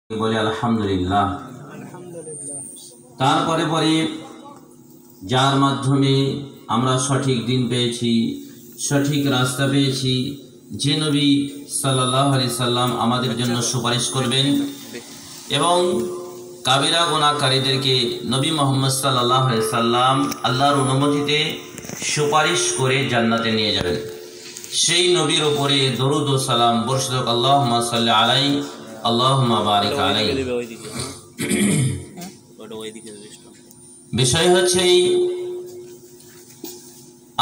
বলে আলহামদুলিল্লাহ। তারপরে পরে যার মাধ্যমে আমরা সঠিক দিন পেয়েছি, সঠিক রাস্তা পেয়েছি, যে নবী সাল্লাল্লাহু আলাইহি সাল্লাম আমাদের জন্য সুপারিশ করবেন এবং কাবিরা গুনাহকারীদেরকে নবী মুহাম্মদ সাল্লাল্লাহু আলাইহি সাল্লাম আল্লাহর অনুমতিতে সুপারিশ করে জান্নাতে নিয়ে যাবেন, সেই নবীর উপরে দরুদ ও সালাম বর্ষিত হোক। আল্লাহুম্মা সাল্লি আলাইহি আল্লাহুম্মা বারিক আলাইহি। বিষয় হচ্ছে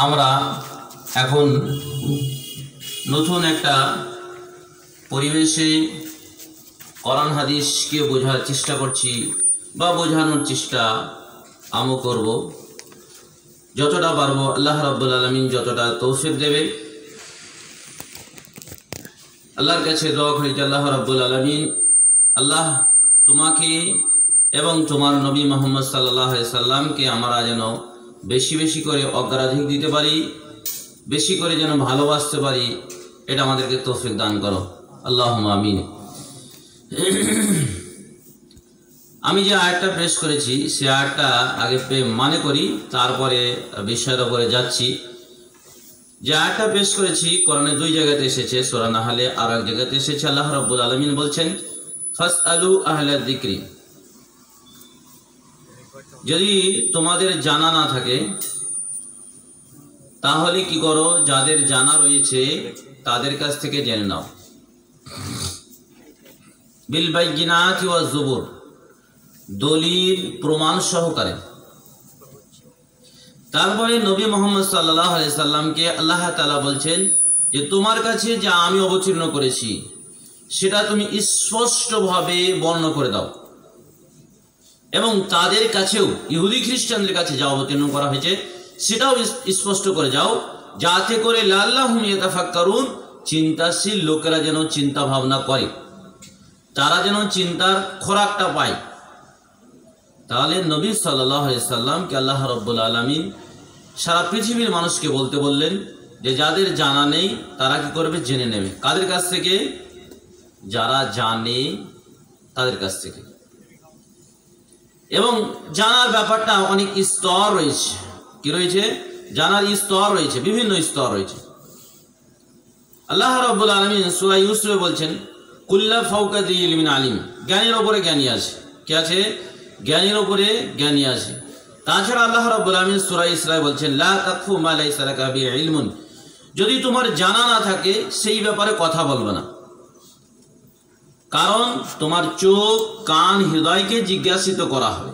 আমরা এখন নতুন একটা পরিবেশে কোরআন হাদিসকে বোঝার চেষ্টা করছি বা বোঝানোর চেষ্টা আমও করব, যতটা পারবো। আল্লাহ রাব্বুল আলামিন যতটা তৌফিক দেবে, আল্লাহর কাছে দোয়া করি যে আল্লাহ রাব্বুল আলামিন আল্লাহ তোমাকে এবং তোমার নবী মুহাম্মদ সাল্লাল্লাহু আলাইহি সাল্লামকে আমরা যেন বেশি বেশি করে অগ্রাধিকার দিতে পারি, বেশি করে যেন ভালোবাসতে পারি, এটা আমাদেরকে তৌফিক দান করো, আল্লাহুম্মা আমিন। আমি যে আয়াতটা পেশ করেছি সে আয়াতটা আগে মানে করি, তারপরে বিষয়ের উপরে যাচ্ছি। যে আয়াতটা পেশ করেছি কোরআনে দুই জায়গাতে এসেছে, সূরা নাহলে আর এক জায়গাতে এসেছে। আল্লাহ রাব্বুল আলামিন বলছেন ফাসআলু আহলা যিকরি, যদি তোমাদের জানা না থাকে তাহলে কি করো, যাদের জানা রয়েছে তাদের কাছ থেকে জেনে নাও। বিল বাইয়িনাতি ওয়াজ জুবুর, দলিল প্রমাণ সহকারে। তারপরে নবী মুহাম্মদ সাল্লাল্লাহু আলাইহি সাল্লামকে আল্লাহ তাআলা বলছেন যে তোমার কাছে যা আমি অবতীর্ণ করেছি সেটা তুমি স্পষ্টভাবে বর্ণনা করে দাও, এবং তাদের কাছেও ইহুদি খ্রিস্টানদের কাছে যা অবতীর্ণ করা হয়েছে সেটাও স্পষ্ট করে যাও, যাতে করে লাআল্লাহুম ইয়াতাফাক্কারুন, চিন্তাশীল লোকেরা যেন চিন্তা ভাবনা করে, তারা যেন চিন্তার খোরাকটা পায়। তাহলে নবী সাল্লাল্লাহু আলাইহি সাল্লামকে আল্লাহ রাব্বুল আলামিন সারা পৃথিবীর মানুষকে বলতে বললেন যে যাদের জানা নেই তারা কি করবে, জেনে নেবে। কাদের কাছ থেকে? যারা জানে তাদের কাছ থেকে। এবং জানার ব্যাপারটা অনেক স্তর রয়েছে। কি রয়েছে? জানার স্তর রয়েছে, বিভিন্ন স্তর রয়েছে। আল্লাহ রাব্বুল আলামিন সূরা ইউসুফে বলছেন কুল্লা ফাওকা যি ইলমিন আলিম, জ্ঞানের উপরে জ্ঞানী আছে। কি আছে? জ্ঞানের উপরে জ্ঞানী আছে। তাছাড়া আল্লাহ রাব্বুল আলামিন সূরা ইসরায় বলছেন লা তাকফু মা লাইসা লাকা বিহি ইলমুন, যদি তোমার জানা না থাকে সেই ব্যাপারে কথা বলবে না, কারণ তোমার চোখ কান হৃদয়কে জিজ্ঞাসিত করা হবে।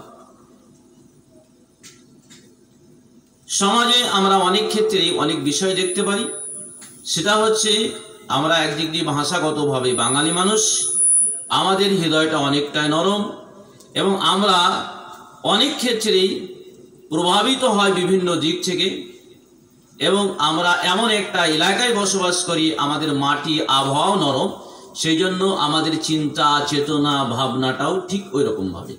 সমাজে আমরা অনেক ক্ষেত্রে অনেক বিষয় দেখতে পাই, সেটা হচ্ছে আমরা একদিক দিয়ে ভাষাগতভাবে বাঙালি মানুষ, আমাদের হৃদয়টা অনেকটাই নরম, এবং আমরা অনেক ক্ষেত্রেই প্রভাবিত হয় বিভিন্ন দিক থেকে, এবং আমরা এমন একটা এলাকায় বসবাস করি আমাদের মাটি আবহাওয়াও নরম, সেই জন্য আমাদের চিন্তা চেতনা ভাবনাটাও ঠিক ওই রকম ভাবে।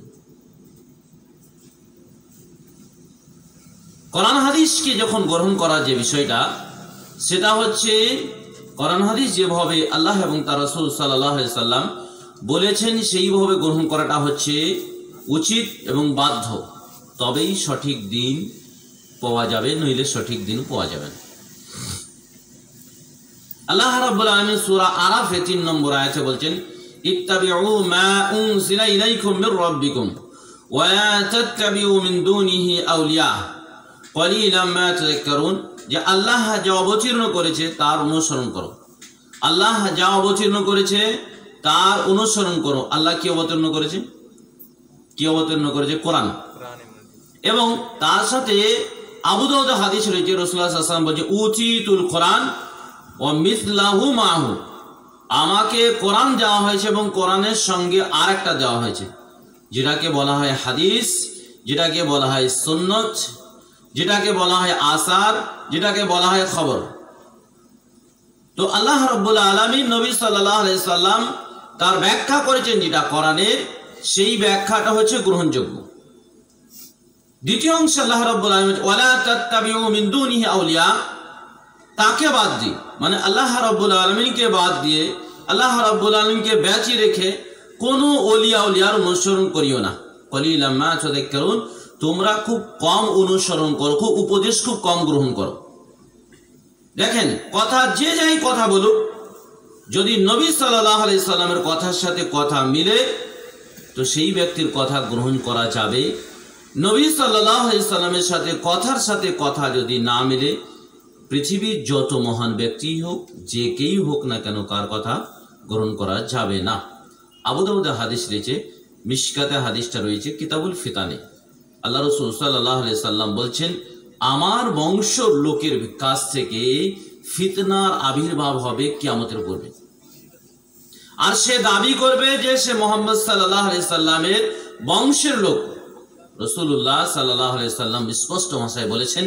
কোরআন হাদিসকে যখন গ্রহণ করার যে বিষয়টা, সেটা হচ্ছে কোরআন হাদিস যেভাবে আল্লাহ এবং তার রাসূল সাল্লাল্লাহু আলাইহি সাল্লাম বলেছেন সেইভাবে গ্রহণ করাটা হচ্ছে উচিত এবং বাধ্য, তবেই সঠিক দিন পাওয়া যাবে, নইলে সঠিক দিন পাওয়া যাবে না। আল্লাহ রাব্বুল আলামিন সূরা আরাফে ৩ নম্বর আয়াতে বলছেন ইত্তাবিউ মা উনজিলা ইলাইকুম মির রাব্বিকুম ওয়া লা তাত্তাবিউ মিন দুনিহি আউলিয়া ক্বালিলাম মা তাযাক্কারুন, যে আল্লাহ যা অবতীর্ণ করেছে তার অনুসরণ করো। আল্লাহ যা অবতীর্ণ করেছে তার অনুসরণ করো। আল্লাহ কি অবতীর্ণ করেছে? কি অবতীর্ণ করেছে? কোরআন। এবং তার সাথে আবু দাউদ হাদিস রয়েছে, রাসূলুল্লাহ সাল্লাল্লাহু আলাইহি ওয়াসাল্লাম বলেছে উতিতুল কোরআন ওয়া মিসলাহু মাহু, আমাকে কোরআন দেওয়া হয়েছে এবং কোরআনের সঙ্গে আরেকটা দেওয়া হয়েছে, যেটাকে বলা হয় হাদিস, যেটাকে বলা হয় সুন্নাত, যেটাকে বলা হয় আসার, যেটাকে বলা হয় খবর। তো আল্লাহ রাব্বুল আলামিন নবী সাল্লাল্লাহু আলাইহি সাল্লাম তার ব্যাখ্যা করেছেন যেটা কোরআনের, সেই ব্যাখ্যাটা হচ্ছে গ্রহণযোগ্য। দ্বিতীয় অংশ আল্লাহ রাব্বুল আলামিন ওয়ালা তাত্তাবিউ মিন দুনিহি আউলিয়া, তাকে বাদ দিয়ে, মানে আল্লাহ রাব্বুল আলামিনকে বাদ দিয়ে, আল্লাহ রাব্বুল আলামিনকে বাঁচিয়ে রেখে কোনো ওলিয়া উলিয়ার অনুসরণ করিও না। কলিলাম মা তাযাক্কারুন, তোমরা খুব কম অনুসরণ করো, খুব উপদেশ খুব কম গ্রহণ করো। দেখেন, কথা যে যাই কথা বলুক, যদি নবী সাল্লাল্লাহু আলাইহি সাল্লামের কথার সাথে কথা মিলে তো সেই ব্যক্তির কথা গ্রহণ করা যাবে। নবী সাল্লাল্লাহু আলাইহি সাল্লামের সাথে কথা যদি না মিলে, পৃথিবীর যত মহান ব্যক্তি হোক, যে কেই হোক না কেন, কার কথা গ্রহণ করা যাবে না। আবু দাউদে হাদিস রয়েছে, মিশকাতে হাদিসটা রয়েছে কিতাবুল ফিতানে। আল্লাহ রাসূল সাল্লাল্লাহু আলাইহি সাল্লাম বলছেন, আমার বংশ লোকের কাছ থেকে ফিতনার আবির্ভাব হবে কিয়ামতের পূর্বে। আর সে দাবি করবে যে সে মুহাম্মদ সাল্লাল্লাহু আলাইহি সাল্লামের বংশের লোক। রাসূলুল্লাহ সাল্লাল্লাহু আলাইহি সাল্লাম স্পষ্ট ভাষায় বলেছেন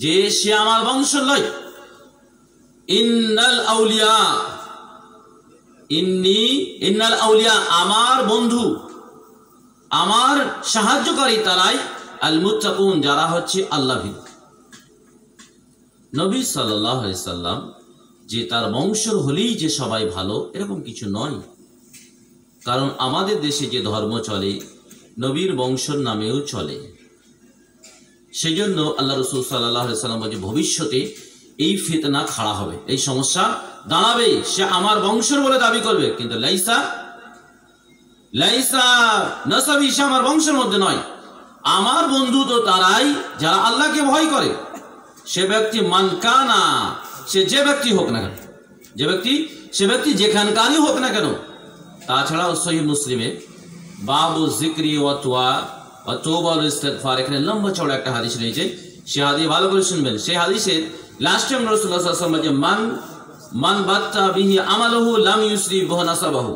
যে সে আমার বংশ নয়। ইন্নাল আউলিয়া, আমার বন্ধু, আমার সাহায্যকারী তারাই, আল মুত্তাকুন, যারা হচ্ছে আল্লাহভীরু। নবী সাল্লাল্লাহু আলাইহি সাল্লাম যে তার বংশের হলেই যে সবাই ভালো, এরকম কিছু নয়। কারণ আমাদের দেশে যে ধর্ম চলে, নবীর বংশের নামেও চলে। সেই জন্য আল্লাহ রাসূল সাল্লাল্লাহু আলাইহি সাল্লাম বলে, ভবিষ্যতে এই ফিতনা খাড়া হবে, এই সমস্যা দাঁড়াবে। সে আমার বংশের বলে দাবি করবে, কিন্তু লাইসা নাসাবি, সে আমার বংশের মধ্যে নয়। আমার বন্ধু তো তারাই যারা আল্লাহকে ভয় করে। সে ব্যক্তি মানকানা, সে যে ব্যক্তি হোক না কেন, সে ব্যক্তি যেখানকারই হোক না কেন। তাছাড়াও সহিহ মুসলিমে বাবু যিকরি ওয়া তওবা ওয়াল ইস্তিগফার, এখানে লম্বা চওড়া একটা হাদিস রয়েছে। সে হাদিস ভালো করে শুনবেন। সেই হাদিসের লাস্ট টাইম রাসূলুল্লাহ সাল্লাল্লাহু আলাইহি ওয়াসাল্লাম বলেছেন, মান বাত্তা বিহি আমালুহু লাম ইউসরি বিহি নাসাবাহু,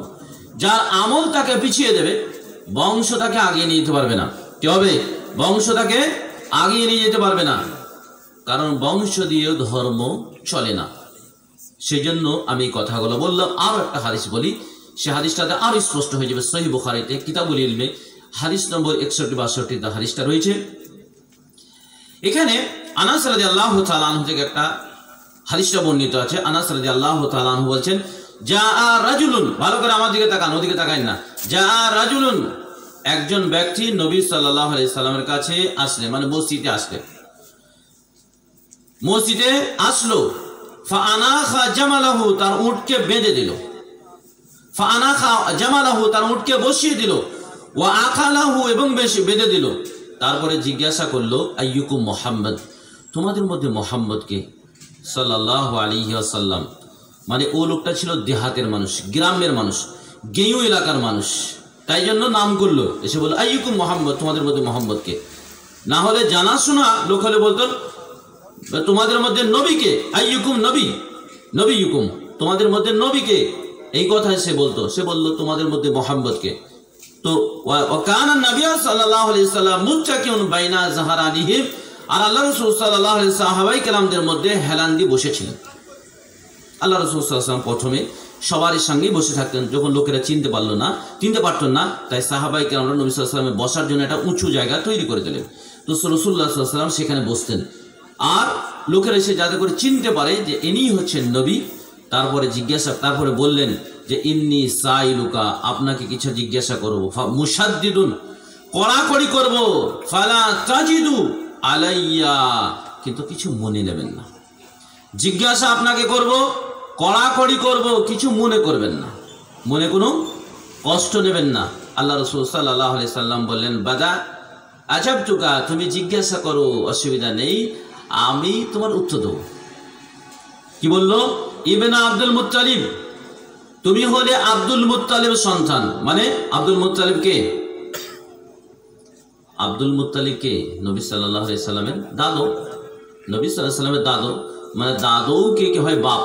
যার আমল তাকে পিছিয়ে দেবে, বংশ তাকে আগিয়ে নিয়ে যেতে পারবে না। কি হবে? বংশ তাকে আগিয়ে নিয়ে যেতে পারবে না, কারণ বংশ দিয়েও ধর্ম চলে না। সেই জন্য আমি কথাগুলো বললাম। আরো একটা হাদিস বলি, সে হাদিসটাতে আরো স্পষ্ট হয়ে যাবে। সহিহ বুখারীতে কিতাবুল ইলমে হাদিস নম্বর 61-62 হাদিসটা রয়েছে। এখানে আনাস রাদিয়াল্লাহু তাআলা আনহু থেকে একটা হাদিসটা বর্ণিত আছে। আনাস রাদিয়াল্লাহু তাআলা আনহু বলছেন, জাআ রাজুলুন, ভালো করে আমার দিকে তাকান, ওদিকে তাকান না। জাআ রাজুলুন, একজন ব্যক্তি নবী সাল্লাল্লাহু আলাইহি সাল্লামের কাছে আসলেন, মানে মসজিদে আসলো। ফাআনাখা জামালাহু, তার উটকে বেঁধে দিল। ফাআনাখা জামালাহু, তার উটকে বসিয়ে দিল। ওয়া আখালাহু, এবং বেঁধে দিল। তারপরে জিজ্ঞাসা করলো, আইয়ুকুম মুহাম্মদ, তোমাদের মধ্যে মুহাম্মদ কে? সাল্লাল্লাহু আলাইহি ওয়াসাল্লাম, মানে ও লোকটা ছিল দেহাতের মানুষ, গ্রামের মানুষ, গেঁয়ু এলাকার মানুষ, তাই জন্য নাম করলো। এসে বলল, আইয়ুকুম মুহাম্মদ, তোমাদের মধ্যে মুহাম্মদ কে? না হলে জানাশোনা লোক হলে বলতো, তোমাদের মধ্যে নবীকে, আইয়ুকুম নবীয়ুকুম, তোমাদের মধ্যে নবীকে, এই কথাই সে বলতো। সে বলল, তোমাদের মধ্যে মুহাম্মদকে। তো ওয়াকানা নবী সাল্লাল্লাহু আলাইহি সাল্লাম মুত্তাকিউন বাইনা যাহরানিহি, আর আল্লাহ রাসূল সাল্লাল্লাহু আলাইহি সাহাবায়ে কেরামদের মধ্যে হেলান দিয়ে বসেছিলেন। আল্লাহ রাসূল সাল্লাল্লাহু আলাইহি সাল্লাম প্রথমে সবারই সঙ্গেই বসে থাকতেন। যখন লোকেরা চিনতে পারতো না, তাই সাহাবায়ে কেরামরা নবী সাল্লাল্লাহু আলাইহি সাল্লামের বসার জন্য একটা উঁচু জায়গা তৈরি করে দিলেন। তো রাসূলুল্লাহ সাল্লাল্লাহু আলাইহি সাল্লাম সেখানে বসতেন। আর লোকেরা এসে যাতে করে চিনতে পারে যে ইনিই হচ্ছেন নবী, তারপরে বললেন যে ইন্নী সাইলুকা, আপনাকে কিছু জিজ্ঞাসা করব। মুশাদ্দিদুন, কড়াকড়ি করব। ফালা তাজিদু আলাইয়া, কিন্তু কিছু মনে নেবেন না। জিজ্ঞাসা আপনাকে করব, কড়াকড়ি করব, কিছু মনে করবেন না, মনে কোনো কষ্ট নেবেন না। আল্লাহ রাসূল সাল্লাল্লাহু আলাইহি সাল্লাম বললেন, বাদা আজাবতুকা, তুমি জিজ্ঞাসা করো, অসুবিধা নেই, আমি তোমার উত্তর দেব। কি বললো? ইবনে আব্দুল মুত্তালিব, তুমি হলে আব্দুল মুত্তালিবের সন্তান। মানে আব্দুল মুত্তালিব কে? আব্দুল মুত্তালিব কে? নবী সাল্লাল্লাহু আলাইহি সাল্লামের দাদু। নবী সাল্লাল্লাহু আলাইহি সাল্লামের দাদু, মানে দাদু কে হয় বাপ,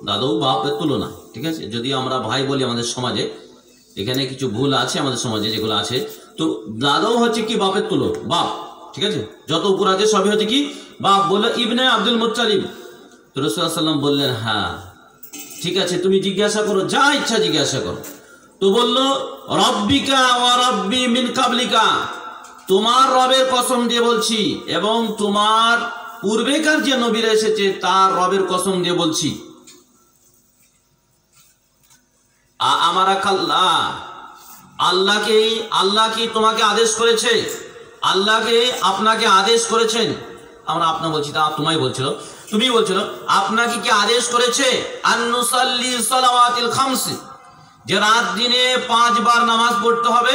দাদু বাপের তুলনা। ঠিক আছে, যদি আমরা ভাই বলি আমাদের সমাজে, এখানে কিছু ভুল আছে আমাদের সমাজে যেগুলো আছে, তো দাদু হচ্ছে কি বাপের তুলো, বাপ। ঠিক আছে, যত উপর আছে সবই হচ্ছে কি বাপ। বললো ইবনে আব্দুল মুত্তালিব। তো রাসূলুল্লাহ সাল্লাল্লাহু আলাইহি ওয়াসাল্লাম বললেন, হ্যাঁ ঠিক আছে, তুমি জিজ্ঞাসা করো, যা ইচ্ছা জিজ্ঞাসা করো। তো বললো, রব্বিকা ওয়া রব্বি মিন কাবলিকা, তোমার রবের কসম দিয়ে বলছি, এবং তোমার পূর্বেকার যে নবীরা এসেছে তার রবের কসম দিয়ে বলছি। আমারাকাল্লাহ, আল্লাহ কি তোমাকে আদেশ করেছে? আল্লাহকে আপনাকে আদেশ করেছেন? আমরা আপনা বলছি, তা তুমি বলছিল আপনাকে কি আদেশ করেছে আন্নুসাল্লি সালাওয়াতিল খামস, যে রাত দিনে 5 বার নামাজ পড়তে হবে?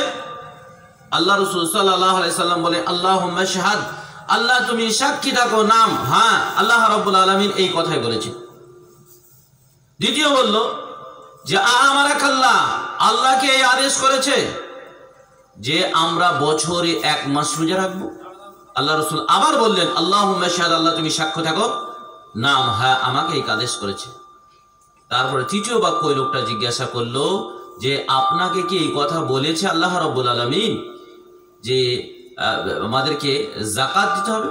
আল্লাহ রাসূল সাল্লাল্লাহু আলাইহি সাল্লাম বলে আল্লাহুম্মা শাহাদ, আল্লাহ তুমি সাক্ষী থাকো। নাম, হ্যাঁ, আল্লাহ রাব্বুল আলামিন এই কথাই বলেছে। দ্বিতীয় বলল যে আমারাকাল্লাহ, আল্লাহকে এই আদেশ করেছে যে আমরা বছরে 1 মাস রোজা রাখবো। আল্লাহ রাসূল আবার বললেন আল্লাহুম্মা শাহাদ, আল্লাহ তুমি সাক্ষ্য থাকো। নাম, হ্যাঁ, আমাকে এই আদেশ করেছে। তারপরে তৃতীয় বাক্য ওই লোকটা জিজ্ঞাসা করলো যে আপনাকে কি এই কথা বলেছে আল্লাহ রাব্বুল আলামিন যে আমাদেরকে যাকাত দিতে হবে?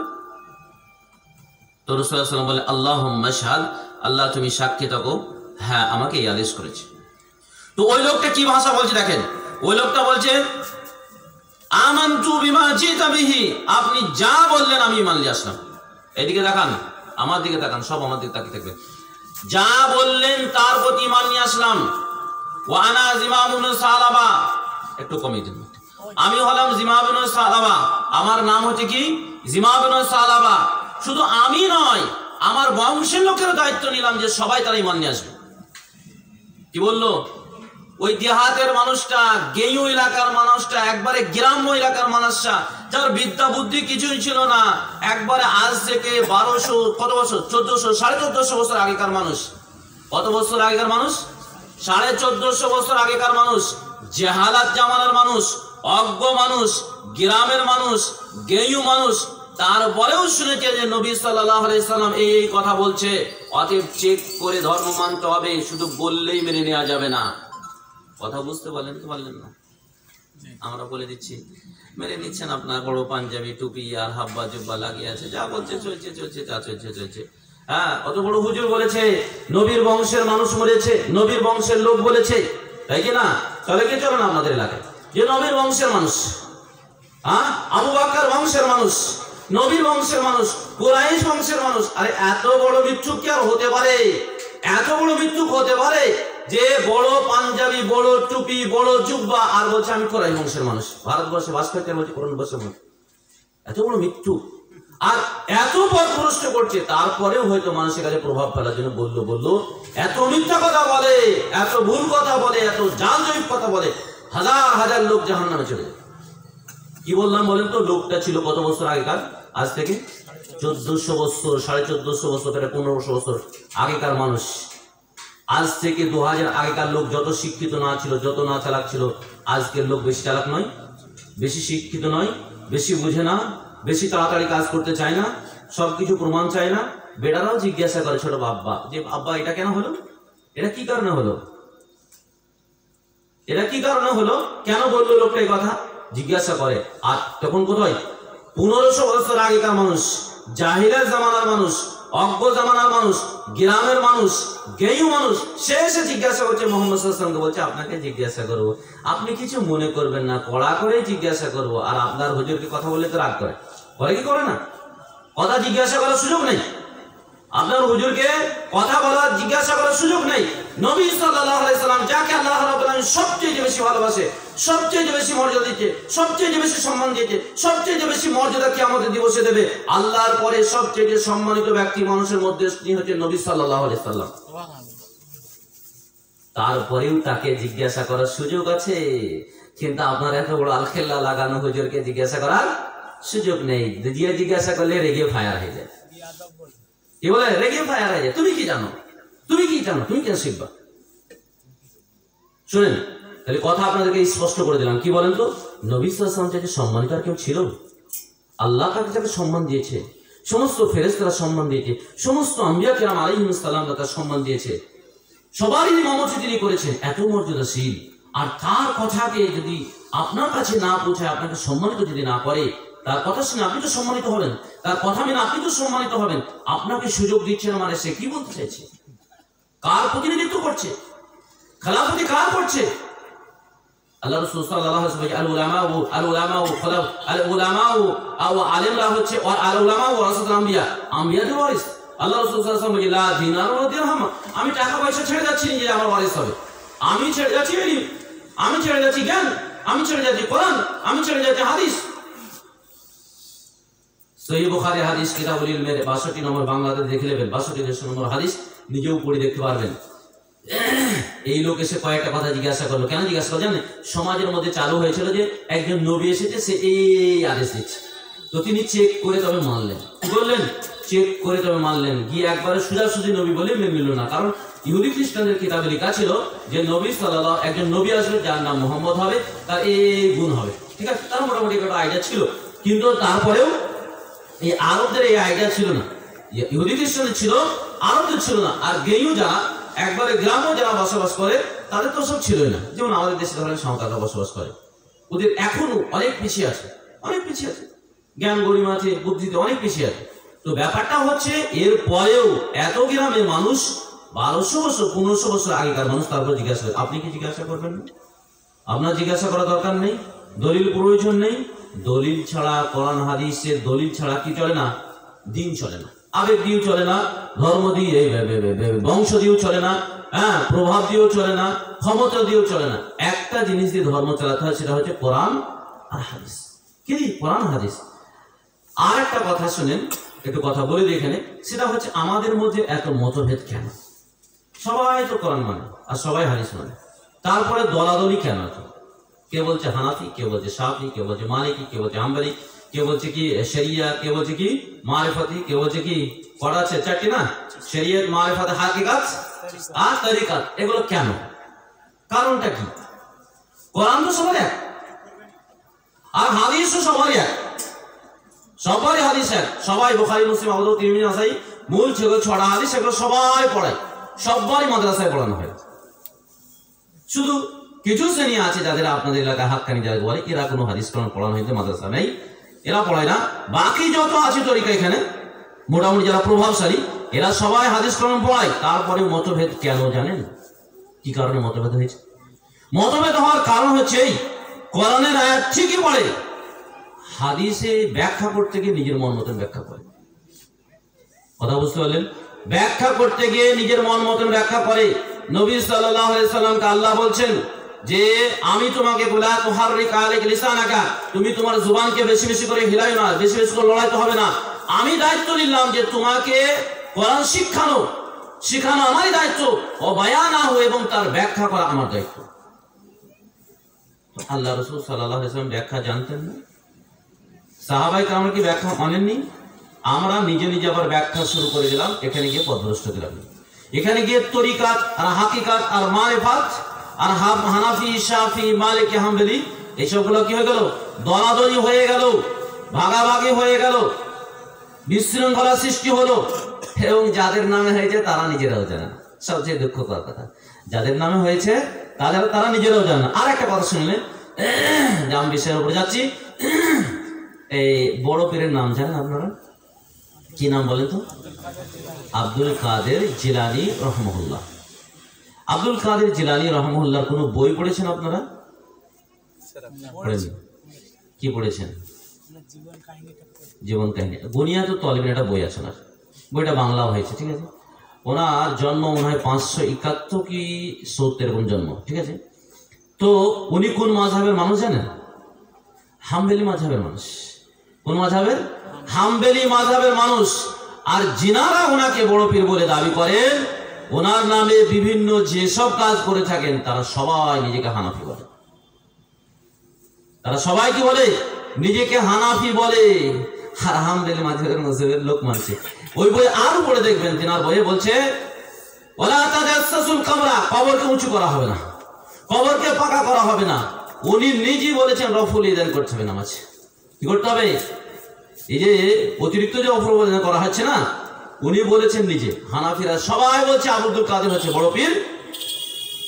তো রাসূল সাল্লাল্লাহু আলাইহি ওয়াসাল্লাম বলে আল্লাহুম্মা শাহাদ, আল্লাহ তুমি সাক্ষী থাকো, হ্যাঁ, আমাকে এই আদেশ করেছে। তো ওই লোকটা কি ভাষা বলছে দেখেন। ওই লোকটা বলছে আমানতু বিমা জিতা বিহি, আপনি যা বললেন আমি ঈমান নিয়ে আসলাম। এদিকে তাকান, আমার দিকে তাকান, সব আমার দিকে তাকিয়ে থাকবে। যা বললেন তার প্রতি ঈমান নিয়ে আসলাম। ওয়া আনা জিমাম ইবনে সালাবা, একটু কমিয়ে দিন, আমি হলাম জিমাম ইবনে সালাবা, আমার নাম হচ্ছে কি জিমাম ইবনে সালাবা। শুধু আমি নয়, আমার বংশের লোকের দায়িত্ব নিলাম যে সবাই তারা ঈমান নিয়ে আসবে। কি বললো? ওই দেহাতের মানুষটা, গেঁয়ু এলাকার মানুষটা, একবারে গ্রাম্য এলাকার মানুষটা, যার বিদ্যা বুদ্ধি কিছুই ছিল না, একবারে আজ থেকে 1200 কত বছর, 1400 1450 বছর আগেকার মানুষ। কত বছর আগেকার মানুষ? 1450 বছর আগেকার মানুষ, জেহালাত জামানার মানুষ, অজ্ঞ মানুষ, গ্রামের মানুষ, গেঁয়ু মানুষ। তারপরেও শুনেছে যে নবী সাল্লাল্লাহু আলাইহি সাল্লাম এই কথা বলছে, অতএব চেক করে ধর্ম মানতে হবে, শুধু বললেই মেনে নেওয়া যাবে না। কথা বুঝতে পারলেন তো পারলেন না? আমরা বলে দিচ্ছি, মেনে নিচ্ছেন, আপনার বড় পাঞ্জাবি টুপি আর হাব্বা জুব্বা লাগিয়ে আছে, যা বলছে চলছে। হ্যাঁ, অত বড় হুজুর বলেছে নবীর বংশের মানুষ মরেছে, নবীর বংশের লোক বলেছে, তাই কি না? চলে কি চলে না আপনাদের এলাকায় যে নবীর বংশের মানুষ, হ্যাঁ, আবু বকর বংশের মানুষ, নবীর বংশের মানুষ, কুরাইশ বংশের মানুষ। আরে এত বড় মিথ্যুক কি আর হতে পারে? এত বড় মিথ্যুক হতে পারে যে বড় পাঞ্জাবি, বড় টুপি, বড় জুব্বা, আর বলছে আমি কুরাইশ বংশের মানুষ, ভারতবর্ষে বাস করতে, বলছে কোরআন বর্ষের মানুষ। এত বড় মিথ্যুক, আর এত পথ ভ্রষ্ট করছে। তারপরেও হয়তো মানুষের কাছে প্রভাব ফেলার জন্য বললো, এত মিথ্যা কথা বলে, এত ভুল কথা বলে, এত জাল জয়ীব কথা বলে, হাজার হাজার লোক জাহান্নামে চলে যায়। কি বললাম বলেন তো? লোকটা ছিল কত বছর আগেকার? আজ থেকে 1400 বছর, 1450 বছর, 1500 বছর আগেকার মানুষ। আজ থেকে 2000 আগেকার লোক যত শিক্ষিত না ছিল, যত না চালাক ছিল, আজকের লোক বেশি চালাক নয়, বেশি শিক্ষিত নয়, বেশি বুঝে না, বেশি তাড়াতাড়ি কাজ করতে চায় না, সবকিছু প্রমাণ চায় না। বেটারাও জিজ্ঞাসা করে ছোট বাব্বা, যে আব্বা এটা কেন হলো, এটা কি কারণে হলো, এটা কি কারণে হলো, কেন বললো লোকটা এই কথা, জিজ্ঞাসা করে। আর তখন কোথায় 1500 বছর আগেকার মানুষ, জাহিলের জামানার মানুষ, অজ্ঞ জামানার মানুষ, গ্রামের মানুষ, গেঁয়ু মানুষ, সে এসে জিজ্ঞাসা করছে মুহাম্মদ সাল্লাল্লাহু আলাইহি ওয়াসাল্লামকে, বলছে আপনাকে জিজ্ঞাসা করবো, আপনি কিছু মনে করবেন না, কড়া করে জিজ্ঞাসা করবো। আর আপনার হুজুরকে কথা বললে তো রাগ করে কি করে না? কথা জিজ্ঞাসা করার সুযোগ নেই, আপনার হুজুরকে কথা বলার, জিজ্ঞাসা করার সুযোগ নেই। নবী সাল্লাল্লাহু আলাইহি সাল্লাম যাকে আল্লাহ রাব্বুল আলামিন সবচেয়ে বেশি ভালোবাসে, সবচেয়ে বেশি মর্যাদা দিয়েছে, সবচেয়ে বেশি সম্মান দিয়েছে, সবচেয়ে বেশি মর্যাদা কিয়ামতের দিবসে দেবে, আল্লাহর পরে সবচেয়ে সম্মানিত ব্যক্তি মানুষের মধ্যে তিনি হচ্ছেন নবী সাল্লাল্লাহু আলাইহি সাল্লাম। তারপরেও তাকে জিজ্ঞাসা করার সুযোগ আছে, কিন্তু আপনার এত বড় আলখেল্লা লাগানো হুজুরকে জিজ্ঞাসা করার সুযোগ নেই। দিয়ে জিজ্ঞাসা করলে রেগে ফায়ার হয়ে যায়। কি বলে? রেগে ফায়ার হয়ে যায়। তুমি কি জানো, তুমি কি জানো, তুমি কেন শিখবা? শুনেন, তাহলে কথা আপনাদেরকে স্পষ্ট করে দিলাম। কি বলেন তো? নবী সাল্লাল্লাহু আলাইহি ওয়াসাল্লাম যাকে সম্মানিত আর কেউ ছিল? আল্লাহ তাকে যাকে সম্মান দিয়েছে, সমস্ত ফেরেশতারা সম্মান দিয়েছে, সমস্ত আম্বিয়া কিরাম আলাইহিস সালাম তাকে সম্মান দিয়েছে, সবারই ইমামতি তিনি করেছেন, এত মর্যাদাশীল। আর তার কথাকে যদি আপনার কাছে না পৌঁছায়, আপনাকে সম্মানিত যদি না করে, তার কথা শুনে আপনি তো সম্মানিত হবেন, তার কথা মেনে আপনি তো সম্মানিত হবেন। আপনাকে সুযোগ দিচ্ছে না মানে সে কি বলতে চাইছে? কার প্রতিনিধিত্ব করছে? খেলাফতি কার করছে? আল্লাহ রাসূল সাল্লাল্লাহু আলাইহি ওয়াসাল্লাম আল আলেমরা হচ্ছে আল উলামা ওয়ারাসাতুল আম্বিয়া, আম্বিয়াদের ওয়ারিস। আল্লাহ রাসূল সাল্লাল্লাহু আলাইহি ওয়াসাল্লাম লা দিনার ওয়া দিরহাম, আমি টাকা পয়সা ছেড়ে যাচ্ছি যে আমার ওয়ারিস হবে, আমি ছেড়ে যাচ্ছি জ্ঞান, আমি ছেড়ে যাচ্ছি কোরআন, আমি ছেড়ে যাচ্ছি হাদিস। সহিহ বুখারী হাদিস কিতাবুল ইলমের 62 নম্বর বাংলাতে দেখে নেবেন, 62 নম্বর হাদিস, নিজেও পড়ে দেখতে পারবেন। এই লোক এসে কয়েকটা কথা জিজ্ঞাসা করলো। কেন জিজ্ঞাসা করলো জানেন? সমাজের মধ্যে চালু হয়েছিল যে একজন নবী এসেছে, সে এই আদেশ দিচ্ছে, তো তিনি চেক করে তবে মানলেন। কি বললেন? চেক করে তবে মানলেন। গিয়ে একবারে সোজাসুজি নবী বলে মেনে নিল না, কারণ ইহুদি খ্রিস্টানদের কিতাবে লেখা ছিল যে নবী সাল্লাল্লাহু, একজন নবী আসবে যার নাম মোহাম্মদ হবে, তার এই গুণ হবে, ঠিক আছে, তার মোটামুটি একটা আইডিয়া ছিল। কিন্তু তারপরেও এই আরবদের এই আইডিয়া ছিল না, ইহুদি খ্রিস্টানদের ছিল, আরবদের ছিল না। আর গেঁয়ু যারা একবারে গ্রামেও যারা বসবাস করে তাদের তো সব ছিলই না। যেমন আমাদের দেশে ধরেন সাঁওতালরা বসবাস করে, ওদের এখনো অনেক পিছিয়ে আছে, অনেক পিছিয়ে আছে, জ্ঞান গরিমা আছে, বুদ্ধিতে অনেক পিছিয়ে আছে। তো ব্যাপারটা হচ্ছে এর পরেও এত গ্রামের মানুষ 1200 বছর 1500 বছর আগেকার মানুষ, তারপর জিজ্ঞাসা করে। আপনি কি জিজ্ঞাসা করবেন না? আপনার জিজ্ঞাসা করা দরকার নেই, দলিল প্রয়োজন নেই। দলিল ছাড়া, কোরআন হাদিসের দলিল ছাড়া কি চলে না? দিন চলে না, আবেগ দিয়েও চলে না, ধর্ম দিয়ে বংশ দিয়েও চলে না, হ্যাঁ, প্রভাব দিয়েও চলে না, ক্ষমতা দিয়েও চলে না। একটা জিনিস দিয়ে ধর্ম চালাতে হয়, সেটা হচ্ছে কোরআন আর হাদিস। কি? কোরআন হাদিস। আর একটা কথা শুনেন, একটু কথা বলে দিই এখানে, সেটা হচ্ছে আমাদের মধ্যে এত মতভেদ কেন? সবাই তো কোরআন মানে আর সবাই হাদিস মানে, তারপরে দলাদলি কেন? কে বলছে হানাফি, কে বলছে শাফি, কে বলছে মালিকি, কে বলছে হাম্বলি, কে বলছে কি শরিয়া, কে বলছে কি মারিফাতি, কে বলছে কি কটা আছে? 4টি না? শরিয়ত, মারিফাত, হাকিকাত আর তরিকাত। এগুলো কেন? কারণটা কি? কোরআন তো সবার এক, আর হাদিসও সবারই এক, সবারই হাদিস এক। সবাই বুখারী, মুসলিম, আবু দাউদ, তিরমিজি, নাসাই, মূল যেগুলো 6টা হাদিস, সেগুলো সবাই পড়ায়, সবারই মাদ্রাসায় পড়ানো হয়। শুধু কিছু শ্রেণী আছে যাদের আপনাদের এলাকায় হাক্কানি যারা বলে, এরা কোনো হাদিস কোরআন পড়ানো হইতে মাদ্রাসা নেই, এরা পড়ায় না। বাকি যত আছে তরিকা এখানে মোটামুটি যারা প্রভাবশালী, এরা সবাই হাদিস কোরআন পড়ায়। তারপরে মতভেদ কেন জানেন? কি কারণে মতভেদ হয়েছে? মতভেদ হওয়ার কারণ হচ্ছে এই, কোরআনের আয়াত ঠিকই পড়ে, হাদিসে ব্যাখ্যা করতে গিয়ে নিজের মন মতন ব্যাখ্যা করে। কথা বুঝতে পারলেন? ব্যাখ্যা করতে গিয়ে নিজের মন মতন ব্যাখ্যা করে। নবী সাল্লাল্লাহু আলাইহি সাল্লামকে আল্লাহ বলছেন যে আমি তোমাকে বলা তুহাররিক আলাইক লিসানাকা, তুমি তোমার জুবানকে বেশি বেশি করে হিলাইও না, বেশি বেশি করে লড়াইতে হবে না। আমি দায়িত্ব নিলাম যে তোমাকে কোরআন শিখানো আমারই দায়িত্ব, ও বায়ানা হো, এবং তার ব্যাখ্যা করা আমার দায়িত্ব। আল্লাহ রাসূল সাল্লাল্লাহু আলাইহি সাল্লাম ব্যাখ্যা জানতেন না? সাহাবায়ে কেরাম কি ব্যাখ্যা মানেননি? আমরা নিজে নিজে আবার ব্যাখ্যা শুরু করে দিলাম, এখানে গিয়ে পথভ্রষ্ট দিলাম। এখানে গিয়ে তরিকাত আর হাকিকাত আর মারিফাত আর হানাফি, শাফি, মালিকি, হাম্বলি, এইসবগুলো কি হয়ে গেল? দলাদলি হয়ে গেল, ভাগাভাগি হয়ে গেল, বিশৃঙ্খলা সৃষ্টি হলো। এবং যাদের নামে হয়েছে তারা নিজেরাও জানে না। সবচেয়ে দুঃখকর কথা, যাদের নামে হয়েছে তারা নিজেরাও জানে না। আর একটা কথা শুনলেন, জাম বিষয়ের উপরে যাচ্ছি। এই বড় পীরের নাম জানেন আপনারা? কি নাম বলেন তো? আব্দুল কাদের জিলানী রহমাহুল্লাহ। আব্দুল কাদের জিলানী রহমাহুল্লাহর কোনো বই পড়েছেন আপনারা? কি পড়েছেন? জীবন কাহিনী। বুনিয়াতুত তালিবিন একটা বই আছে না, বইটা বাংলা হয়েছে, ঠিক আছে। ওনার জন্ম মনে হয় 571 কি 70 এরকম জন্ম, ঠিক আছে। তো উনি কোন মাযহাবের মানুষ জানেন? হাম্বলি মাযহাবের মানুষ। কোন মাযহাবের? হাম্বলি মাযহাবের মানুষ। আর যিনারা ওনাকে বড় পীর বলে দাবি করেন, ওনার নামে বিভিন্ন যেসব কাজ করে থাকেন, তারা সবাই নিজেকে হানাফি বলে। তারা সবাই কি বলে? নিজেকে হানাফি বলে। আর হাম্বলি মাযহাবের লোক মানছে। ওই বই আরো পড়ে দেখবেন, তিনার বইয়ে বলছে ওয়ালা তাজাসসুল কবরা, কবরকে উঁচু করা হবে না, কবরকে পাকা করা হবে না। উনি নিজেই বলেছেন রফুল ইদান করতে হবে নামাজ। কি করতে হবে? এই যে অতিরিক্ত যে অপপ্রচার করা হচ্ছে না, উনি বলেছেন নিজে। হানাফিরা সবাই বলছে আব্দুল কাদের হচ্ছে বড় পীর,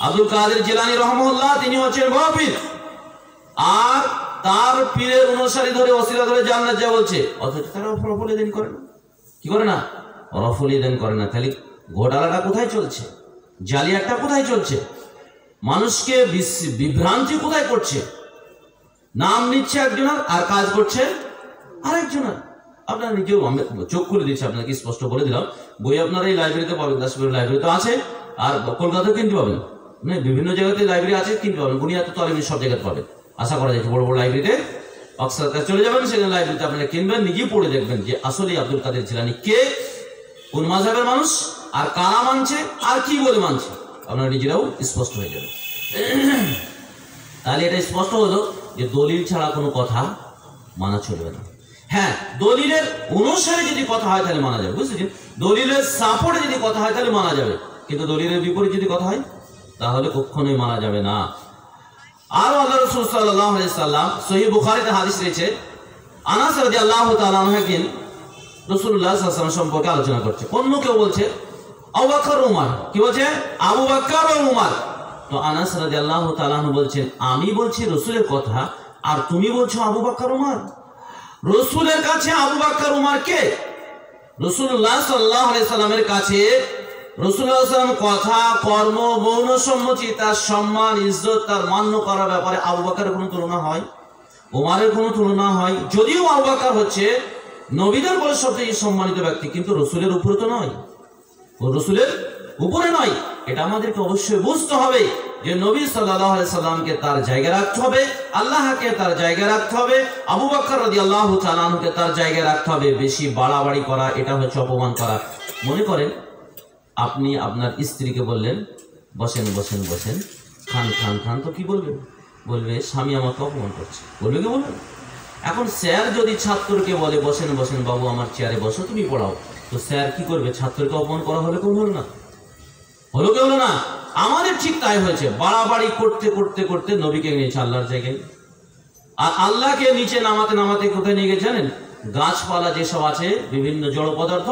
আব্দুল কাদের জিলানী রহমাহুল্লাহ তিনি হচ্ছেন বড় পীর, আর তার পীরের অনুসারী ধরে ওসিলা ধরে জান্নাত যা বলছে, অথচ তারা রফুল ইদান করে না। কি করে না? রফুল ইদান করে না। তাহলে ঘোটালাটা কোথায় চলছে? জালিয়াতটা কোথায় চলছে? মানুষকে বিভ্রান্তি কোথায় করছে? নাম নিচ্ছে একজনের আর কাজ করছে আরেকজনের। আপনারা নিজেও, আমি চোখ খুলে দিচ্ছি আপনাকে, স্পষ্ট বলে দিলাম। বই আপনারা এই লাইব্রেরিতে পাবেন, দাসপুরের লাইব্রেরি তো আছে, আর কলকাতাতেও কিনতে পাবেন, মানে বিভিন্ন জায়গাতে লাইব্রেরি আছে, কিনতে পাবেন। বুনিয়াতুত তালিবিন সব জায়গায় পাবেন, আশা করা যাচ্ছে বড় বড় লাইব্রেরিতে অক্সফোর্ড চলে যাবেন, সেখানে লাইব্রেরিতে আপনারা কিনবেন, নিজেই পড়ে দেখবেন যে আসলে আব্দুল কাদের জিলানী কে, কোন মাযহাবের মানুষ, আর কারা মানছে আর কি বলে মানছে, আপনারা নিজেরাও স্পষ্ট হয়ে যাবে। তাহলে এটা স্পষ্ট হলো যে দলিল ছাড়া কোনো কথা মানা চলবে না। হ্যাঁ, দলিলের অনুসারে যদি কথা হয় তাহলে মানা যাবে, বুঝলেন? দলিলের সাপোর্টে যদি কথা হয় তাহলে মানা যাবে, কিন্তু দলিলের বিপরীত যদি কথা হয় তাহলে কখনোই মানা যাবে না। আর আল্লাহ রাসূল সাল্লাল্লাহু আলাইহি সাল্লাম সহিহ বুখারীতে হাদিস রয়েছে, আনাস রাদিয়াল্লাহু তাআলা আনহু একদিন রাসূলুল্লাহ সাল্লাল্লাহু আলাইহি ওয়াসাল্লাম সম্পর্কে আলোচনা করছে। অন্য কেউ বলছে আবু বকর উমর, কি বলছে? আবু বকর ও উমর। তো আনাস রাদিয়াল্লাহু তাআলা আনহু বলছেন, আমি বলছি রাসূলের কথা আর তুমি বলছো আবু বকর উমর। রাসূলের কাছে আবু বকর উমর কে? রাসূলুল্লাহ সাল্লাল্লাহু আলাইহি সাল্লামের কাছে রাসূলুল্লাহ সাল্লাল্লাহু আলাইহি ওয়াসাল্লাম কথা, কর্ম, মৌন সম্মতি, তার সম্মান, ইজ্জত, তার মান্য করার ব্যাপারে আবু বকরের কোনো তুলনা হয়? ওমরের কোনো তুলনা হয়? যদিও আবু বকর হচ্ছে নবীদের বলে সবচেয়ে সম্মানিত ব্যক্তি, কিন্তু রাসূলের উপরে তো নয়, ও রাসূলের উপরে নয়। এটা আমাদেরকে অবশ্যই বুঝতে হবে যে নবী সাল্লাল্লাহু আলাইহি সাল্লামকে তার জায়গায় রাখতে হবে, আল্লাহকে তার জায়গায় রাখতে হবে, আবু বকর রাদিয়াল্লাহু তাআলা আনহুকে তার জায়গায় রাখতে হবে। বেশি বাড়াবাড়ি করা এটা হচ্ছে অপমান করা। মনে করেন আপনি আপনার স্ত্রীকে বললেন বসেন বসেন বসেন, খান খান খান, তো কি বলবে? বলবে স্বামী আমাকে অপমান করছে, বলবে কি বলবেন? এখন স্যার যদি ছাত্রকে বলে বসেন বসেন বাবু আমার চেয়ারে বসো, তুমি পড়াও, তো স্যার কি করবে? ছাত্রকে অপমান করা হলে কোন হলো না? হলো কি হলো না? আমাদের ঠিক তাই হয়েছে, বাড়াবাড়ি করতে করতে করতে নবীকে নিয়েছে আল্লাহর জায়গায়, আর আল্লাহকে নিচে নামাতে নামাতে কোথায় নিয়ে গেছে জানেন? গাছপালা যেসব আছে, বিভিন্ন জড় পদার্থ,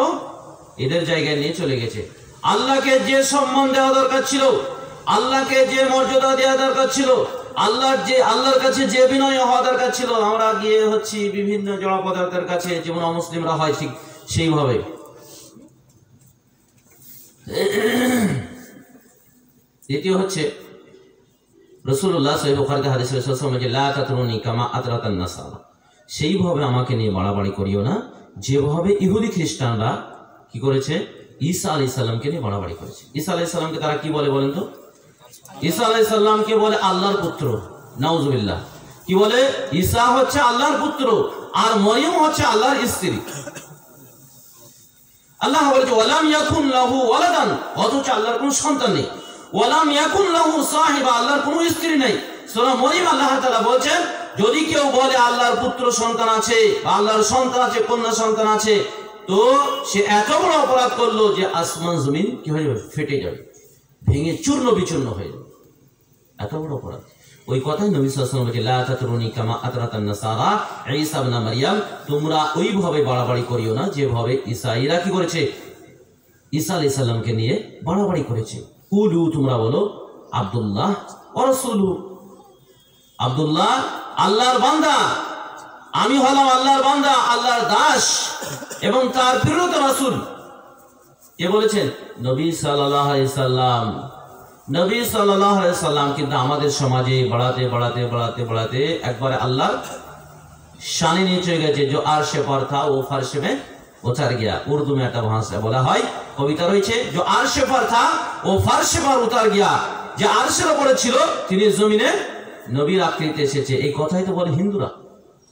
এদের জায়গায় নিয়ে চলে গেছে। আল্লাহকে যে সম্মান দেওয়া দরকার ছিল, আল্লাহকে যে মর্যাদা দেওয়া দরকার ছিল, আল্লাহর কাছে যে বিনয় হওয়া দরকার ছিল, আমরা গিয়ে হচ্ছি বিভিন্ন জড় পদার্থের কাছে, যেমন অমুসলিমরা হয় ঠিক সেইভাবে। দ্বিতীয় হচ্ছে রাসূলুল্লাহ সহিহ বুখারীতে হাদিস রয়েছে, লা তাতরুনি কামা আতরাতান নাসারা, সেইভাবে আমাকে নিয়ে বাড়াবাড়ি করিও না যেভাবে ইহুদি খ্রিস্টানরা কি করেছে? ঈসা আলাইহিস সালামকে নিয়ে বাড়াবাড়ি করেছে। ঈসা আলাইহিস সালামকে তারা কি বলে বলেন তো? ঈসা আলাইহিস সালামকে বলে আল্লাহর পুত্র, নাউজুবিল্লাহ। কি বলে? ঈসা হচ্ছে আল্লাহর পুত্র আর মরিয়ম হচ্ছে আল্লাহর স্ত্রী। আল্লাহ বলেছে ওয়ালাম ইয়াকুন লাহু ওয়ালাদান, অথচ আল্লাহর কোনো সন্তান নেই। ওয়ালাম ইয়াকুন লাহু সাহিবা, আল্লাহর কোনো স্ত্রী নেই। সূরা মরিয়ম আল্লাহ তাআলা বলেন, যদি কেউ বলে আল্লাহর পুত্র সন্তান আছে বা আল্লাহর সন্তান আছে, কন্যা সন্তান আছে, তো সে এত বড় অপরাধ করলো যে আসমান জমিন কি হয়ে যাবে? ফেটে যাবে, ভেঙে চূর্ণ বিচূর্ণ হয়ে যাবে, এত বড় অপরাধ। ওই কথাই নবী সাল্লাল্লাহু আলাইহি ওয়াসাল্লাম বলেছে, লা তাতরুনি কামা আতরাতান নাসারা ঈসা ইবনে মারইয়াম, তোমরা ওইভাবে বাড়াবাড়ি করিও না যেভাবে ঈসাইরা কি করেছে? ঈসা আলাইহিস সালামকে নিয়ে বাড়াবাড়ি করেছে। কুলু, তোমরা বলো আব্দুল্লাহ ওয়া রাসূলুহু, আব্দুল্লাহ আল্লাহর বান্দা, আমি হলাম আল্লাহর বান্দা, আল্লাহর দাস এবং তার প্রেরিত রাসূল। কে বলেছেন? নবী সাল্লাল্লাহু আলাইহি সাল্লাম। নবী সাল্লাল্লাহু আলাইহি সাল্লাম কিন্তু আমাদের সমাজে বাড়াতে বাড়াতে বাড়াতে বাড়াতে একবারে আল্লাহর শানে নিয়ে চলে গেছে। जो अर्श पर था वो फर्श में उतर गया। उर्दू में একটা ভাষা বলা হয়, কবিতা রয়েছে, जो अर्श पर था वो फर्श पर उतर गया, যে আরশের উপরে ছিল তিনি জমিনে নবীর আকৃতিতে এসেছে। এই কথাই তো বলে হিন্দুরা,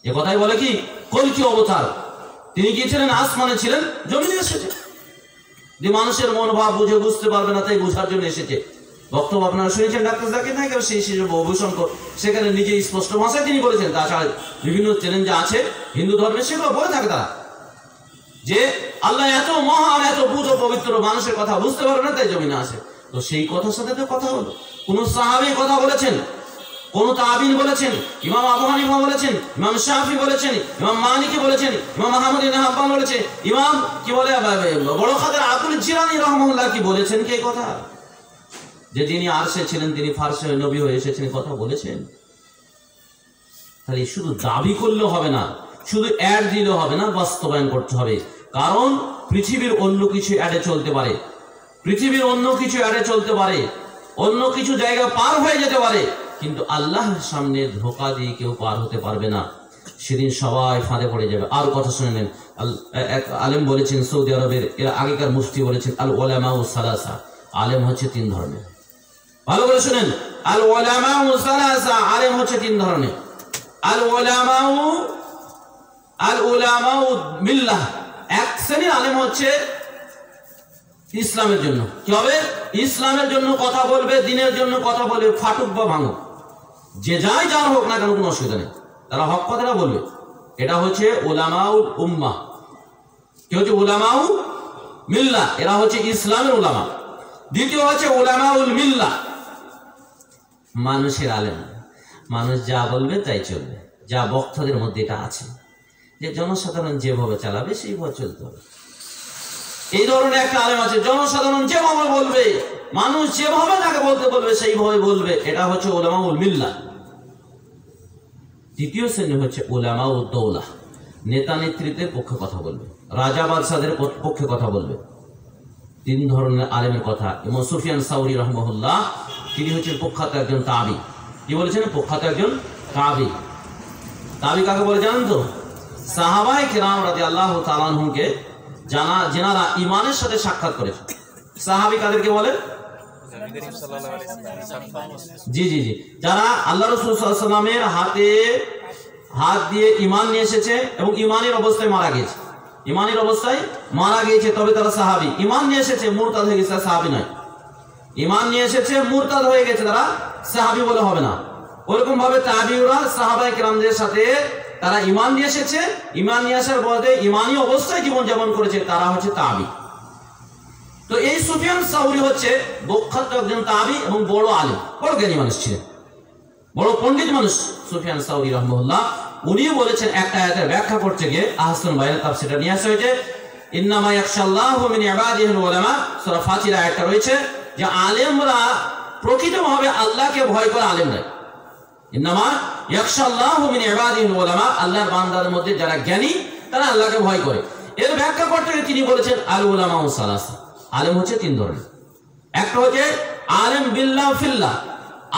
এই কথাই বলে কি? কলকি অবতার। তিনি গিয়েছিলেন আসমানে, ছিলেন জমিনে এসেছে। যে মানুষের মনোভাব বুঝে বুঝতে পারবে না, তাই বোঝার জন্য এসেছে। বক্তব্য আপনারা শুনেছেন ডাক্তার জাকির নায়েক সেই অভিশঙ্কর, সেখানে নিজে স্পষ্ট ভাষায় তিনি বলেছেন। তাছাড়া বিভিন্ন চ্যালেঞ্জ আছে হিন্দু ধর্মের, সেগুলো বলে থাকে তারা, যে আল্লাহ এত মহান, এত বুঝ পবিত্র, মানুষের কথা বুঝতে পারবে না, তাই জমিনে আসে। তো সেই কথার সাথে তো কথা হলো। কোন সাহাবী কথা বলেছেন, কোন তাবিন বলেছেন, ইমাম আবু হানিফা বলেছেন, ইমাম শাফি বলেছেন, ইমাম মালিকি বলেছেন, ইমাম আহমদ ইবনে হাম্বল বলেছেন, ইমাম কি বলে বড় খাদের আব্দুল জিলানী রাহমাহুল্লাহ কি বলেছেন কি কথা? যে যিনি আরশে ছিলেন তিনি ফারশে নবী হয়ে এসেছেন, কথা বলেছেন। তাহলে শুধু দাবি করলে হবে না, শুধু অ্যাড দিলে হবে না, বাস্তবায়ন করতে হবে। কারণ পৃথিবীর অন্য কিছু অ্যাডে চলতে পারে, পৃথিবীর অন্য কিছু অ্যাডে চলতে পারে, অন্য কিছু জায়গা পার হয়ে যেতে পারে, কিন্তু আল্লাহর সামনে ধোঁকা দিয়ে কেউ পার হতে পারবে না। সেদিন সবাই ফাঁদে পড়ে যাবে। আর কথা শুনে নেন, এক আলেম বলেছেন, সৌদি আরবের এর আগেকার মুফতি বলেছেন, আল উলামাউ সালাসা, আলেম হচ্ছে তিন ধরনের। ভালো করে শুনেন, আল উলামাউ সালাসা, আলেম হচ্ছে তিন ধরনের। আল উলামাউ মিল্লাহ, এক শ্রেণীর আলেম হচ্ছে ইসলামের জন্য। কি হবে? ইসলামের জন্য কথা বলবে, দিনের জন্য কথা বলবে, ফাটুক বা ভাঙুক, যে যাই যার হোক না কেন, কোনো অসুবিধা নেই, তারা হক কথাটা বলবে। এটা হচ্ছে উলামাউল উম্মাহ। কি হচ্ছে? উলামাউ মিল্লাহ, এরা হচ্ছে ইসলামের উলামা। দ্বিতীয় হচ্ছে উলামাউল মিল্লাহ, মানুষের আলেম, মানুষ যা বলবে তাই চলবে, যা বক্তাদের মধ্যে এটা আছে যে জনসাধারণ যেভাবে চালাবে সেইভাবে চলতে হবে। এই ধরনের একটা আলেম আছে, জনসাধারণ যেভাবে বলবে, মানুষ যেভাবে তাকে বলতে বলবে সেইভাবে বলবে, এটা হচ্ছে উলামাউল মিল্লাহ। তৃতীয় শ্রেণী হচ্ছে উলামাউদ দৌলাহ, নেতা নেতৃত্বের পক্ষে কথা বলবে, রাজা বাদশাদের পক্ষে কথা বলবে। তিন ধরনের আলেমের কথা ইমাম সুফিয়ান সাউরি রাহমাহুল্লাহ, তিনি হচ্ছেন প্রখ্যাত একজন তাবি। কি বলেছেন? প্রখ্যাত একজন তাবি। তাবি কাকে বলে জানেন তো? সাহাবায়ে কিরাম রাদিয়াল্লাহু তাআলা আনহুকে যারা ইমানের সাথে সাক্ষাৎ করেছে। সাহাবী কাদেরকে বলে? জি জি জি, যারা আল্লাহ রাসূল সাল্লাল্লাহু আলাইহি ওয়াসাল্লামের হাত দিয়ে ঈমান নিয়ে এসেছে এবং ঈমানের অবস্থায় মারা গেছে। ঈমানের অবস্থায় মারা গিয়েছে, তবে তারা সাহাবী। ঈমান নিয়ে এসেছে, মুরতাদ হয়ে গেছে, সাহাবী নয়। ঈমান নিয়ে এসেছে, মুরতাদ হয়ে গেছে, তারা সাহাবী বলে হবে না। ওরকম ভাবে তাবিউরা সাহাবায়ে কিরামদের সাথে তারা ঈমান নিয়ে এসেছে, ঈমান নিয়ে আসার পরে ঈমানী অবস্থায় জীবন যাপন করেছে, তারা হচ্ছে তাবি। তো এই সুফিয়ান সাউরি হচ্ছে বিখ্যাত একজন তাবি এবং বড় আলেম, বড় জ্ঞানী মানুষ ছিলেন, বড় পণ্ডিত মানুষ সুফিয়ান সাউরি রাহমাহুল্লাহ। উনিও বলেছেন একটা আয়াতের ব্যাখ্যা করতে গিয়ে, আহসান বায়ান তাফসীরটা নিয়ে আসা হয়েছে, ইন্নামা ইয়াখশাল্লাহু মিন ইবাদিহিল উলামা, সূরা ফাতির আয়াতটা রয়েছে যে আলেমরা প্রকৃতভাবে আল্লাহকে ভয় করে আলেম নয়। ইন্নামা ইয়াখশাল্লাহু মিন ইবাদিহিল উলামা, আল্লাহর বান্দাদের মধ্যে যারা জ্ঞানী তারা আল্লাহকে ভয় করে। এর ব্যাখ্যা করতে গিয়ে তিনি বলেছেন আল উলামাউ সালাসা, আলেম হচ্ছে তিন ধরনের। একটা হচ্ছে আলেম বিল্লাহ ফিল্লাহ,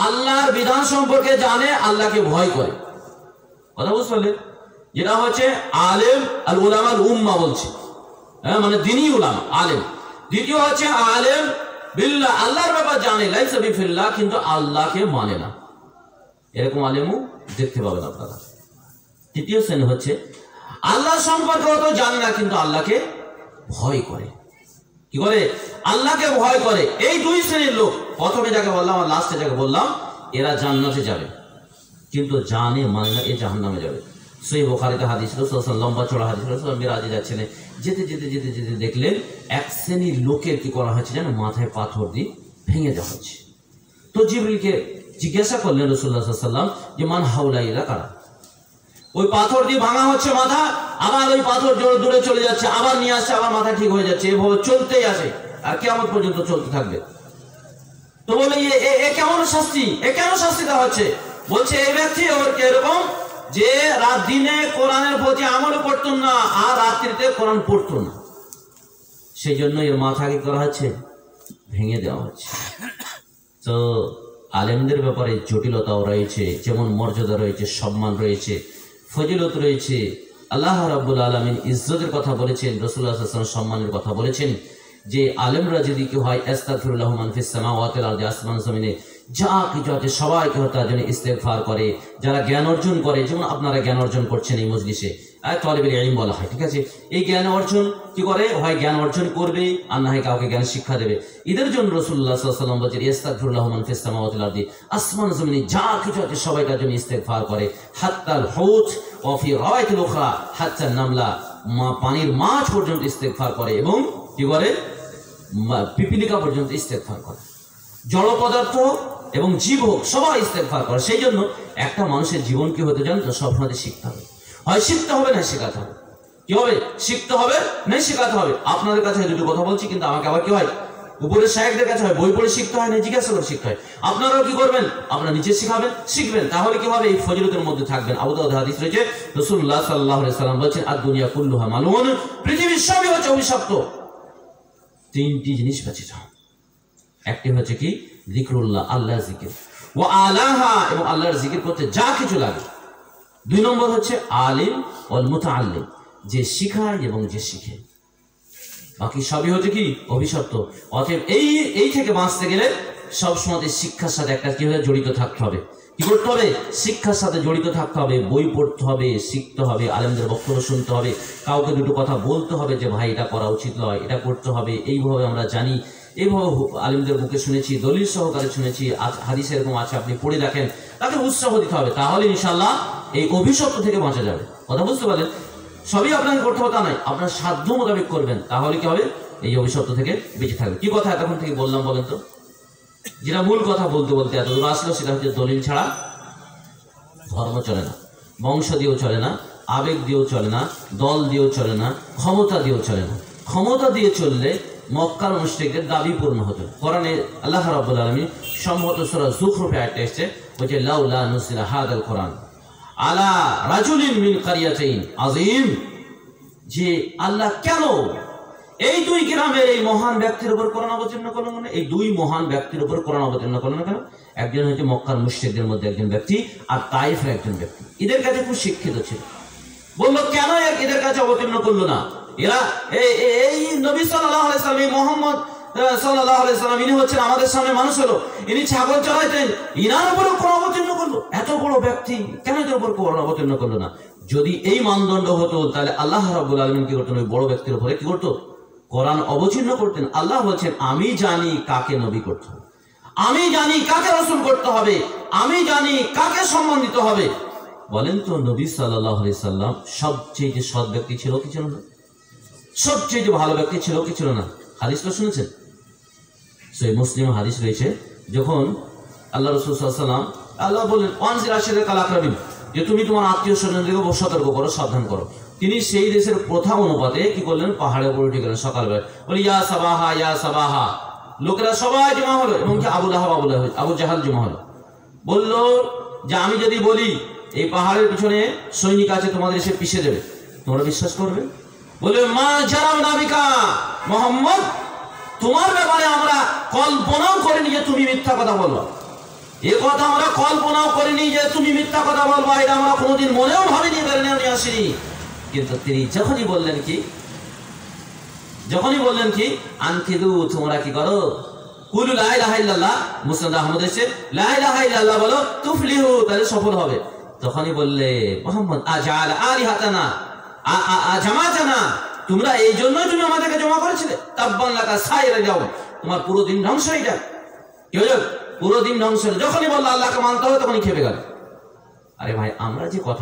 আল্লাহর বিধান সম্পর্কে জানে, আল্লাহকে ভয় করে। কথা বুঝতে পারলেন? যেটা হচ্ছে আলেম আল উলামাল উম্মাহ বলছে, হ্যাঁ, মানে দিনী উলামা আলেম। দ্বিতীয় হচ্ছে আলেম বিল্লাহ, আল্লাহর ব্যাপার জানে, লাইসা বিফিল্লাহ, কিন্তু আল্লাহকে মানে না। এরকম আলেমও দেখতে পাবেন আপনারা। তৃতীয় শ্রেণী হচ্ছে আল্লাহ সম্পর্কে অত জানে না, কিন্তু আল্লাহকে ভয় করে। কি করে? আল্লাহকে ভয় করে। এই দুই শ্রেণীর লোক, প্রথমে যাকে বললাম আর লাস্টে যাকে বললাম, এরা জান্নাতে যাবে, কিন্তু জানে মানে না, এ জাহান্নামে যাবে। সহিহ বুখারীতে হাদিস, রাসূল সাল্লাল্লাহু আলাইহি ওয়াসাল্লাম লম্বা চড়া হাদিস, রাসূল মিরাজে যাচ্ছেন, যেতে যেতে যেতে যেতে দেখলেন এক শ্রেণীর লোকের কি করা হচ্ছে জানো, মাথায় পাথর দিয়ে ভেঙে দেওয়া হচ্ছে। তো জিবরিলকে জিজ্ঞাসা করলেন রাসূলুল্লাহ সাল্লাল্লাহু আলাইহি ওয়াসাল্লাম যে মান হাউলাইলা কারা? ওই পাথর দিয়ে ভাঙা হচ্ছে মাথা, আবার ওই পাথর জোরে দূরে চলে যাচ্ছে, আবার নিয়ে আসছে, আবার মাথা ঠিক হয়ে যাচ্ছে, এভাবে চলতেই আসে আর কিয়ামত পর্যন্ত চলতে থাকবে। তো বলে এ কেমন শাস্তি, এ কেন শাস্তি দেওয়া হচ্ছে? বলছে এই ব্যক্তি এরকম যে রাত দিনে কোরআনের প্রতি আমলও করতো না, আর রাত্রিতে কোরআন পড়তো না, সেই জন্য এর মাথা কি করা হচ্ছে, ভেঙে দেওয়া হচ্ছে। তো আলেমদের ব্যাপারে জটিলতাও রয়েছে, যেমন মর্যাদা রয়েছে, সম্মান রয়েছে, ফজিলত রয়েছে। আল্লাহ রাব্বুল আলামিন ইজ্জতের কথা বলেছেন, রাসূলুল্লাহ সাল্লাল্লাহু আলাইহি ওয়াসাল্লাম সম্মানের কথা বলেছেন যে আলেমরা যদি কেউ হয় আস্তাগফিরুল্লাহু মান ফিস সামাওয়াতি ওয়াল আরদি, আসমান জমিনে যা কিছু আছে সবাইকে তার জন্য ইস্তেগফার করে, যারা জ্ঞান অর্জন করে, যেমন আপনারা জ্ঞান অর্জন করছেন এই মজলিসে, তালিবুল ইলম বলা হয়, ঠিক আছে? এই জ্ঞান অর্জন কি করে হয়, জ্ঞান অর্জন করবে আর না হয় কাউকে জ্ঞান শিক্ষা দেবে। এদের জন্য রাসূলুল্লাহ সাল্লাল্লাহু আলাইহি ওয়াসাল্লাম বলেছেন ইস্তাগফিরুল্লাহু মান ফিস সামাওয়াতি ওয়াল আরদি, আসমান জমিনে যা কিছু আছে সবাই তার জন্য ইস্তেগফার করে। হাত্তাল হুত ওয়া ফি রাওয়ায়াতিল উখরা হাত্তান নামলা, পানির মাছ পর্যন্ত ইস্তেগফার করে, এবং কি করে, পিপিলিকা পর্যন্ত ইস্তেগফার করে। জড় পদার্থ এবং জীব হোক সবাই ইস্তেগফার করে। সেই জন্য একটা মানুষের জীবন কি হতে জানেন তো, সবসময় শিখতে হবে, হয় শিখতে হবে না শেখাতে হবে। কি হবে? শিখতে হবে না শেখাতে হবে। আপনাদের কাছে দুটো কথা বলছি, কিন্তু আমাকে আবার কি হয়, উপরের শায়েখদের কাছে হয় বই পড়ে শিখতে হয় না, জিজ্ঞাসা করে শিখতে হয়। আপনারাও কি করবেন, আপনারা নিজে শিখাবেন, শিখবেন, তাহলে কি হবে, এই ফজিলতের মধ্যে থাকবেন। আবু দাউদ হাদিস রয়েছে, রাসূলুল্লাহ সাল্লাল্লাহু আলাইহি ওয়াসাল্লাম বলেছেন আদ-দুনিয়া কুল্লুহা মালউন, পৃথিবীর সবই হচ্ছে অভিশপ্ত। তিনটি জিনিস ব্যতীত, একটি হচ্ছে কি, যিকরুল্লাহ, আল্লাহর জিকির, ওয়া আলাহা, এবং আল্লাহর জিকির করতে যা কিছু লাগে। দুই নম্বর হচ্ছে আলিম ওয়াল মুতাআল্লিম, যে শিখায় এবং যে শিখে, বাকি সবই হচ্ছে কি, অভিশপ্ত। অতএব এই থেকে বাঁচতে গেলে সবসময় শিক্ষার সাথে একটা কি হয়ে জড়িত থাকতে হবে। কি করতে হবে? শিক্ষার সাথে জড়িত থাকতে হবে, বই পড়তে হবে, শিখতে হবে, আলেমদের বক্তব্য শুনতে হবে, কাউকে দুটো কথা বলতে হবে যে ভাই এটা করা উচিত নয়, এটা করতে হবে, এইভাবে আমরা জানি, এইভাবে আলেমদের মুখে শুনেছি, দলিল সহকারে শুনেছি, হাদিসে এরকম আছে, আপনি পড়ে দেখেন, তাকে উৎসাহ দিতে হবে। তাহলে ইনশাআল্লাহ এই অভিশপ্ত থেকে বাঁচা যাবে। কথা বুঝতে পারলেন? সবই আপনাকে করতে হবে তা নয়, আপনার সাধ্য মোতাবেক করবেন, তাহলে কি হবে? এই অভিশপ্ত থেকে বেঁচে থাকবে। কি কথা এতক্ষণ থেকে বললাম বলেন তো? যেটা মূল কথা বলতে বলতে এত দূর আসলো, সেটা হচ্ছে দলিল ছাড়া ধর্ম চলে না, বংশ দিয়েও চলে না, আবেগ দিয়েও চলে না, দল দিয়েও চলে না, ক্ষমতা দিয়েও চলে না। ক্ষমতা দিয়ে চললে মক্কার মুশরিকদের দাবি পূর্ণ হতো। কোরআনে আল্লাহ রাব্বুল আলামিন সম্ভবত সূরা যুখরুফে আয়াতটা এসেছে, বলছে লাউলা নুজিলা হাদাল কোরআন আলা রাজুলিন মিন কারিয়াতাইন আযীম, যে আল্লাহ কেন এই দুই গ্রামের এই মহান ব্যক্তির উপর কোরআন অবতীর্ণ করলেন? মানে এই দুই মহান ব্যক্তির উপর কোরআন অবতীর্ণ করলেন কেন? একজন হচ্ছে মক্কার মুশরিকদের মধ্যে একজন ব্যক্তি, আর তাইফের একজন ব্যক্তি, এদের কাছে খুব শিক্ষিত ছিল। বললো কেন এদের কাছে অবতীর্ণ করলো না? এরা এই নবী সাল্লাল্লাহু আলাইহি সাল্লাম, এই মুহাম্মদ সাল্লাল্লাহু আলাইহি সাল্লাম, ইনি হচ্ছেন আমাদের সামনে মানুষ হলো, ইনি ছাগল চড়াইতেন, ইনার উপর কোরআন অবতীর্ণ করলো? এত বড় ব্যক্তি কেন এদের উপর কোরআন অবতীর্ণ করলো না? যদি এই মানদণ্ড হতো, তাহলে আল্লাহ রাব্বুল আলামিন কি করতেন? ওই বড় ব্যক্তির উপরে কি করতো? কোরআন অবতীর্ণ করতেন। আল্লাহ বলছেন আমি জানি কাকে নবী করতে হবে, আমি জানি কাকে রাসূল করতে হবে, আমি জানি কাকে সম্মান দিতে হবে। বলেন তো, নবী সাল্লাল্লাহু আলাইহি সাল্লাম সবচেয়ে সৎ ব্যক্তি ছিল কি ছিল না? সবচেয়ে ভালো ব্যক্তি ছিল কি ছিল না? হাদিস তো শুনেছেন, সহিহ মুসলিম হাদিস রয়েছে, যখন আল্লাহ রাসূল সাল্লাল্লাহু আলাইহি সাল্লাম, আল্লাহ বলেন ওয়ানজির আশিরাতাল আকরাবিন, যে তুমি তোমার আত্মীয় স্বজনদেরকে সতর্ক করো, সাবধান করো। তিনি সেই দেশের প্রথা অনুপাতে কি করলেন? পাহাড়ে উপরে উঠে গেলেন সকালবেলা, বলে ইয়া সাবাহা ইয়া সাবাহা। লোকেরা সবাই জমা হলো, এবং কি আবু লাহাব আবু জাহাল জমা হলো। বলল যে আমি যদি বলি এই পাহাড়ের পিছনে সৈনিক আছে, তোমাদের এসে পিষে দেবে, তোমরা বিশ্বাস করবে? বলবে মা জারাম নাবিকা মুহাম্মদ, তোমার ব্যাপারে আমরা কল্পনাও করিনি যে তুমি মিথ্যা কথা বলবা, এ কথা আমরা কল্পনাও করিনি যে তুমি মিথ্যা কথা বলবা, এটা আমরা কোনোদিন মনেও ভাবিনি, বেরেনে আসিনি। কিন্তু তিনি যখনই বললেন কি আনকিদু, তোমরা কি করো? কুলু লা ইলাহা ইল্লাল্লাহ, মুসনাদ আহমদ এসে লা ইলাহা ইল্লাল্লাহ বলো তুফলিহু, তাহলে সফল হবে। তখনই বললে মুহাম্মদ আজাল আলিহাতানা জামাতানা, তোমরা এই জন্যই তুমি আমাদেরকে জমা করেছিলে, তাব্বান লাকা সাইরা যাও, তোমার পুরো দিন ধ্বংস হয়ে যাক। কি হলো? পুরো দিন ধ্বংস। যখনই বললো আল্লাহকে মানতে হবে, তখনই খেপে গেল। আরে ভাই, আমরা যে কথা